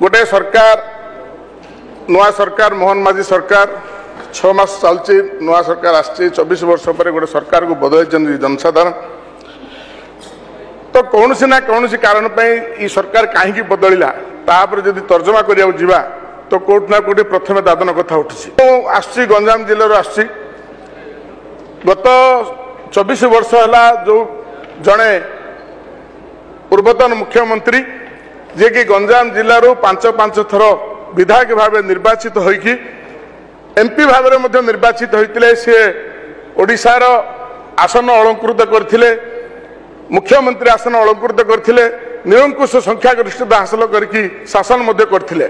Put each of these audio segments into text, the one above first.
गोटे सरकार नुआ सरकार मोहन माझी सरकार 6 मास चलती नुआ सरकार आसी 24 वर्ष पर गोटे सरकार को बदल जनसाधारण तो कौन सी ना कौन सी कारण पर सरकार कहीं बदलला तापर जदि तर्जमा करा तो कोट ना कोटी प्रथम दादन कथा उठी आसी गंजाम जिले आसी गत 24 वर्ष है जो जड़े पूर्वतन मुख्यमंत्री जे कि गंजाम जिलूर 5 थर विधायक भाव निर्वाचित होइकी एमपी भाव में निर्वाचित होते सी ओडिशार आसन अलंकृत करथिले मुख्यमंत्री आसन अलंकृत करथिले निरंकुश संख्यागरिष्ठता हासिल करके शासन करथिले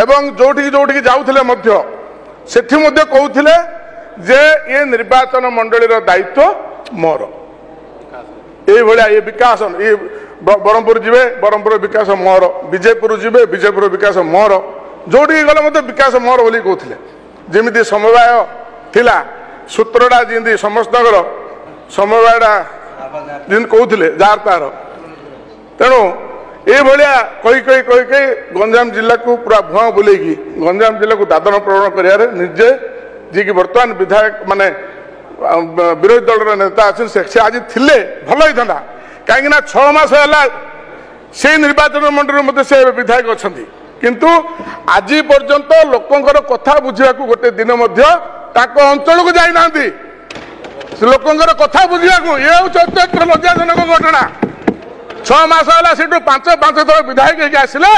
एवं जोठी जाउथिले मध्य सेठी मध्य कहउथिले जे ये निर्वाचन मंडलीर दायित्व मोर ये भलिया ये विकास ये बरमपुर जीवे बरमपुर विकास मोर विजयपुर जीवे विजयपुर विकास मोर जोठी गले मत विकास मोर बोली कहते जमी समवाय थिला सूत्रटा जमी समस्त समवायटा जमी कहते जार तार तेणु ये भाया कही कही कही कही गंजाम जिला को पूरा भुआ बुलेकी गंजाम जिला को दादन प्रवण कर निजे जी कि बर्तमान विधायक माने विरोधी दल नेता अच्छे से आज थिले भल होता कहीं 6 मास है से निर्वाचन मंडल मध्य से विधायक अच्छा किंतु आज पर्यंत लोकंर कथा बुझा गोटे दिन अंचल को जाना लोकंर कथा बुझा ये अत्यंत लज्जाजनक घटना 6 मास है से 5 थर विधायक आसिले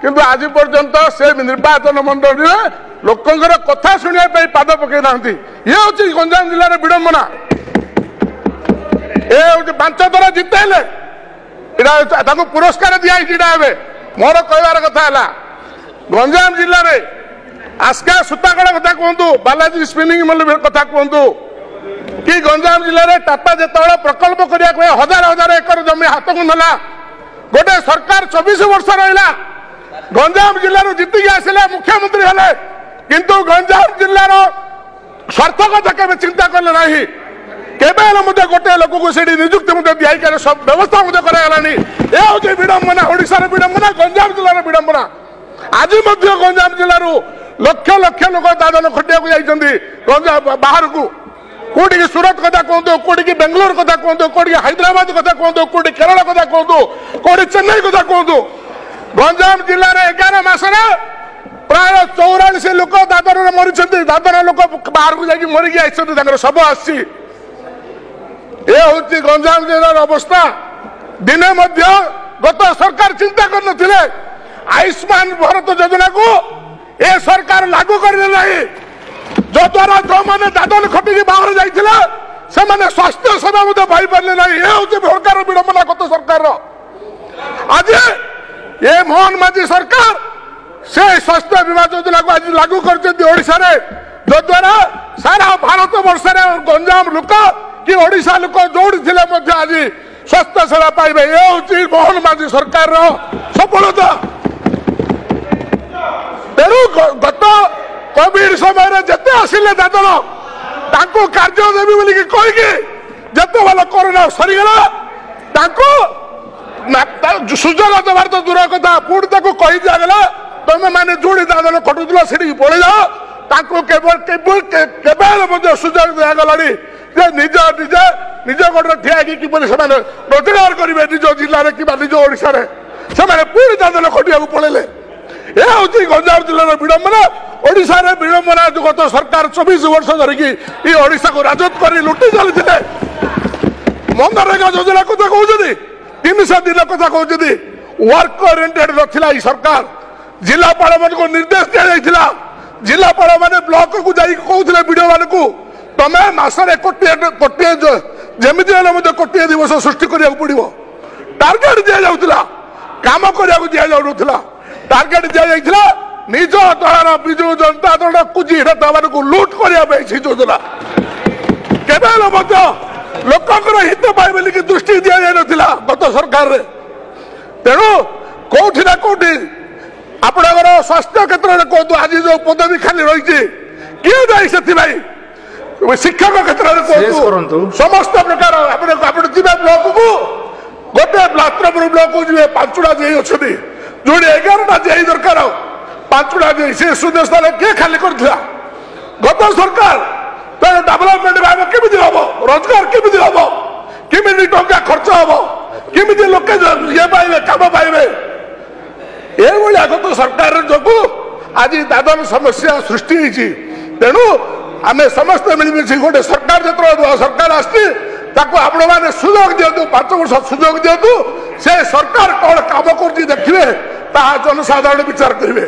किंतु आज पर्यंत से निर्वाचन मंडल लोकंर कथा शुणा पाद पकई ना ये हूँ गंजाम जिले में विडंबना ये हूँ 5 थर जितेले पुरस्कार दिखाई मोर कहबार कथा है गंजाम जिले में आस्का सूताकड़ कथा कहतु बालाजी स्पिनिंग मिल कथा कहतु कि गंजाम जिले में टाटा जो प्रकल्प करने हजार हजार एकर जमी हाथ को ना गोटे सरकार 24 वर्ष रहा गंजाम जिलूर जीतिकी आसिले मुख्यमंत्री हेले किंतु गंजाम जिलार स्वार्थ कथा के चिंता कले ना केवल गोटे लोक को निजुक्ति दिखाई सब व्यवस्था करानी ये हूँ विडंबना ओडिशार विडंबना गंजाम जिलार विडंबना आज गंजाम जिलूर लक्ष लक्ष लोक दादन खटिया गंजाम बाहर को कौटी सूरत कथा कहतु कौटी बेंगलोर कथा कहतु कौटी हैदराबाद कथा कहतु कौटी केरल कथा कहतु कौटी चेन्नई कथा कहतु गंजाम जिले में 11 मास प्राय 44 लोक दादन मरी दादन लोक बाहर को जाकि मरिकी आई शब आसी ये हूँ गंजाम जिलार अवस्था दिने गत सरकार चिंता कर आयुष्मान भारत योजना को ये सरकार लागू करना जो द्वारा जो मैंने दादन खटिकी बाहर जाइए से स्वास्थ्य सेवा पाई पारे ना ये हूँ सरकार विडंबना गत सरकार आज ये मोहन माझी सरकार से स्वास्थ्य बीमा योजना को आज लागू कर जो द्वारा सारा भारत वर्ष गंजाम लोक कि ओडिशा लोक जोड़ी थे आज स्वास्थ्य सेवा पाइबे ये हूँ मोहन माझी सरकार सफलता तेणु गत कोविड समय जिते आसिले दादन कार्य देवी बोल कहीकि जिते भल कोरोना सरीगला सुजोग देवार तो दूर कथा पुणी कही दिगला तुम मैंने जोड़ी दादन खटुला से पड़े जाओ केवल सुजोग दिगला निज निज निज गोटे ठिया किपर से रोजगार करेंगे निज जिले कि निज ओडिशा से पुणी दादन खटिया पड़े ये हूँ गंजाम जिलार विडंबना ओडिशा रे विडंबना जो गत सरकार 24 वर्ष धरिकी ओडिशा को राजत्व कर लुटि चलते मनरेगा योजना कथा कहते 300 दिन कथा कहते वर्क ओरिएंटेड रखा सरकार जिलापाल मान को निर्देश दिया जिलापाल मैंने ब्लॉक को जाकि कहते विडो मान को तुम्हें मसरे कोटे जमी कोटे दिवस सृष्टि करा पड़ो टार्गेट दि जाऊला कम करने दि टार्गेट दि निज दलर विजु जनता दल कुजी नेता मान लुट करने योजना केवल लोकर हित पाए बोल दृष्टि दि जाता गत सरकार तेणु कौटी ना कौटी आपणकर स्वास्थ्य क्षेत्र में कहतु आज जो पदवी खाली रही किए जाए से शिक्षक क्षेत्र में कहतु समस्त प्रकार आप ब्लॉक को गोटे ब्लात्रपुर ब्लॉक को जी 5टा जे अच्छा जोड़ी 11टा जे दरकार ପାଞ୍ଚୁଡ଼ା ଦେଇ ସେ ସୁଦେଶ କିଏ ଖାଲି କରିଥିଲା ଗତ ସରକାର ତେଣୁ ଡେଭଲପମେଣ୍ଟ ଭାବେ କେମିତି ହବ ରୋଜଗାର କେମିତି ହବ କେମିତି ଟଙ୍କା ଖର୍ଚ୍ଚ ହବ କେମିତି ଲୋକେ ଇଏ ପାଇବେ କାମ ପାଇବେ ଏଭଳିଆ ଗତ ସରକାର ଯୋଗୁଁ ଆଜି ଦାଦନ ସମସ୍ୟା ସୃଷ୍ଟି ହେଇଛି ତେଣୁ ଆମେ ସମସ୍ତେ ମିଳିମିଶି ଗୋଟେ ସରକାର ଯେତେବେଳେ ସରକାର ଆସିଛି ତାକୁ ଆପଣମାନେ ସୁଯୋଗ ଦିଅନ୍ତୁ 5 ବର୍ଷ ସୁଯୋଗ ଦିଅନ୍ତୁ ସେ ସରକାର କ'ଣ କାମ କରୁଛି ଦେଖିବେ ତାହା ଜନସାଧାରଣ ବିଚାର କରିବେ।